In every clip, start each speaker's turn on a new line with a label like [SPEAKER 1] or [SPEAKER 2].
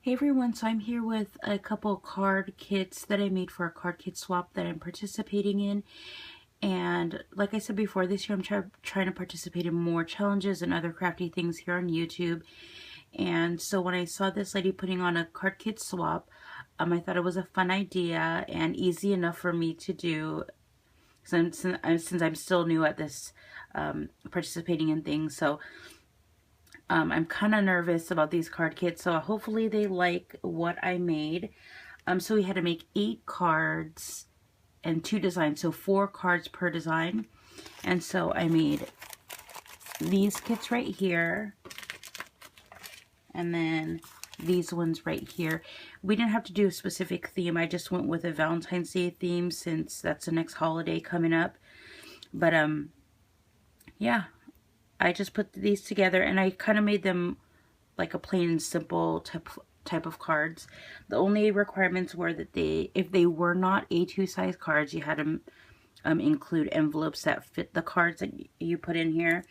[SPEAKER 1] Hey everyone, so I'm here with a couple card kits that I made for a card kit swap that I'm participating in. And like I said before, this year I'm trying to participate in more challenges and other crafty things here on YouTube. And so when I saw this lady putting on a card kit swap, I thought it was a fun idea and easy enough for me to do since I'm still new at this, participating in things. So I'm kind of nervous about these card kits, so hopefully they like what I made. So we had to make 8 cards and 2 designs, so 4 cards per design. And so I made these kits right here, and then these ones right here. We didn't have to do a specific theme. I just went with a Valentine's Day theme since that's the next holiday coming up. But yeah, I just put these together and I kind of made them like a plain and simple type of cards. The only requirements were that if they were not A2 size cards, you had to include envelopes that fit the cards that you put in here.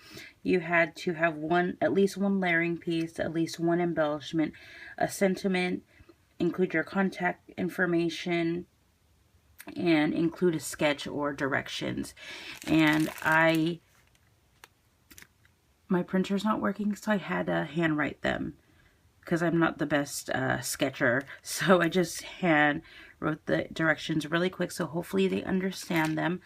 [SPEAKER 1] You had to have at least one layering piece, at least one embellishment, a sentiment, include your contact information, and include a sketch or directions. And my printer's not working, so I had to handwrite them because I'm not the best sketcher. So I just hand wrote the directions really quick, so hopefully they understand them.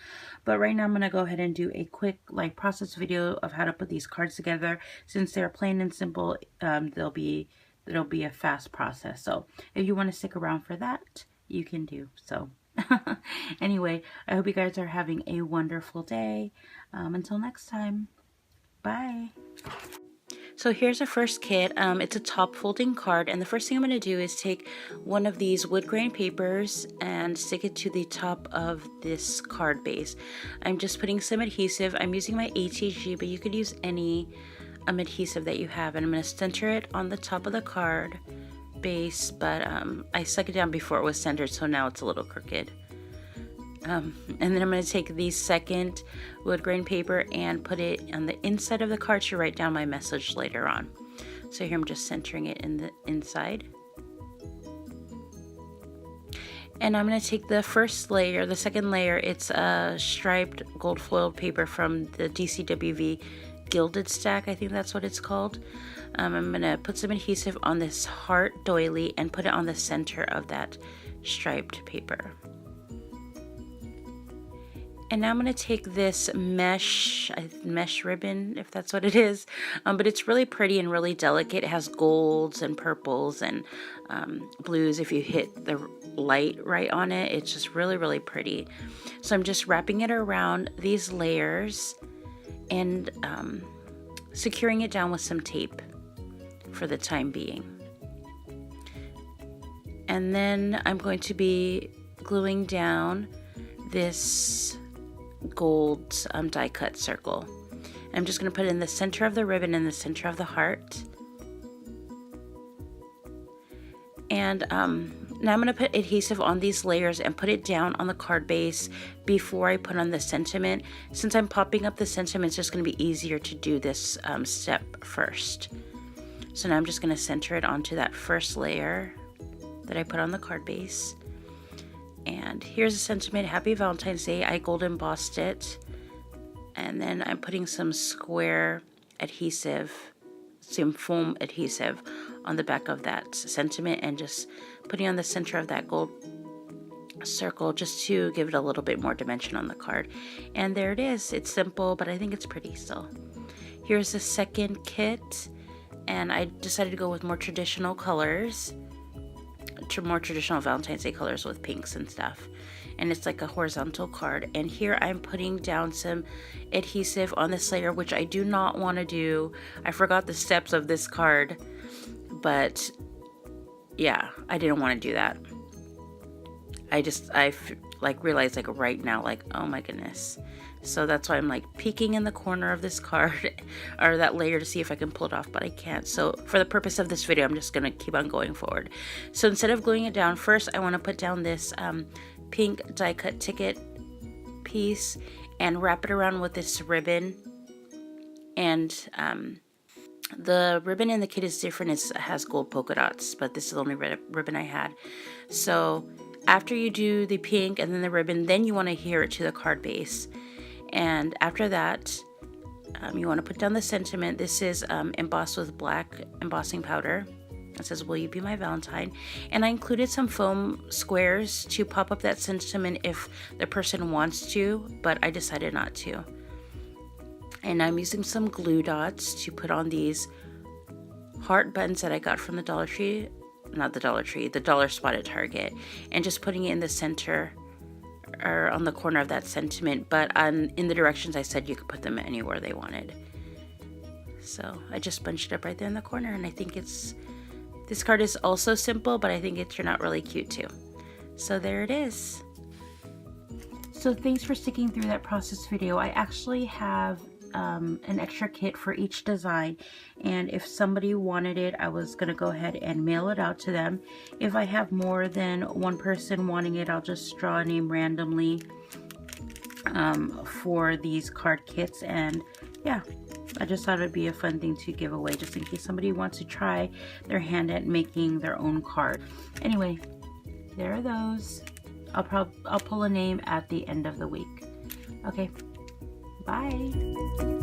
[SPEAKER 1] But right now I'm going to go ahead and do a quick process video of how to put these cards together. Since they're plain and simple, it'll be a fast process. So if you want to stick around for that, you can do so. Anyway, I hope you guys are having a wonderful day. Until next time. Bye. So here's our first kit. It's a top folding card, and the first thing I'm going to do is take one of these wood grain papers and stick it to the top of this card base. I'm just putting some adhesive. I'm using my ATG, but you could use any adhesive that you have, and I'm going to center it on the top of the card base, but I stuck it down before it was centered, so now it's a little crooked. And then I'm going to take the second wood grain paper and put it on the inside of the card to write down my message later on. So here I'm just centering it in the inside. And I'm going to take the first layer, the second layer, it's a striped gold foiled paper from the DCWV Gilded Stack, I think that's what it's called. I'm going to put some adhesive on this heart doily and put it on the center of that striped paper. And now I'm going to take this mesh ribbon, if that's what it is, but it's really pretty and really delicate. It has golds and purples and blues. If you hit the light right on it, it's just really, really pretty. So I'm just wrapping it around these layers and securing it down with some tape for the time being. And then I'm going to be gluing down this gold die cut circle. I'm just going to put it in the center of the ribbon and the center of the heart. And now I'm going to put adhesive on these layers and put it down on the card base before I put on the sentiment. Since I'm popping up the sentiment, it's just going to be easier to do this step first. So now I'm just going to center it onto that first layer that I put on the card base. And here's a sentiment, Happy Valentine's Day. I gold embossed it. And then I'm putting some square adhesive, some foam adhesive on the back of that sentiment and just putting on the center of that gold circle just to give it a little bit more dimension on the card. And there it is. It's simple, but I think it's pretty still. Here's the second kit, and I decided to go with more traditional colors. More traditional Valentine's Day colors with pinks and stuff, and it's like a horizontal card. And here I'm putting down some adhesive on this layer, which I do not want to do. I forgot the steps of this card, but yeah, I didn't want to do that. I realized right now, oh my goodness. So that's why I'm peeking in the corner of this card or that layer to see if I can pull it off, but I can't. So for the purpose of this video, I'm just going to keep on going forward. So instead of gluing it down, first I want to put down this pink die cut ticket piece and wrap it around with this ribbon and The ribbon in the kit is different. It has gold polka dots, but this is the only ribbon I had. So after you do the pink and then the ribbon, then you want to adhere it to the card base. And after that, you want to put down the sentiment. This is embossed with black embossing powder. It says, "Will you be my Valentine?" And I included some foam squares to pop up that sentiment if the person wants to, but I decided not to. And I'm using some glue dots to put on these heart buttons that I got from the Dollar Tree. Not the Dollar Tree, the dollar spot at Target. And just putting it in the center or on the corner of that sentiment. But in the directions I said, you could put them anywhere they wanted. So I just bunched it up right there in the corner. And I think this card is also simple, but I think it turned out really cute too. So there it is. So thanks for sticking through that process video. I actually have an extra kit for each design, and if somebody wanted it, I was gonna go ahead and mail it out to them. If I have more than one person wanting it, I'll just draw a name randomly for these card kits. And yeah, I just thought it'd be a fun thing to give away, just in case somebody wants to try their hand at making their own card. Anyway, there are those. I'll pull a name at the end of the week. Okay, bye.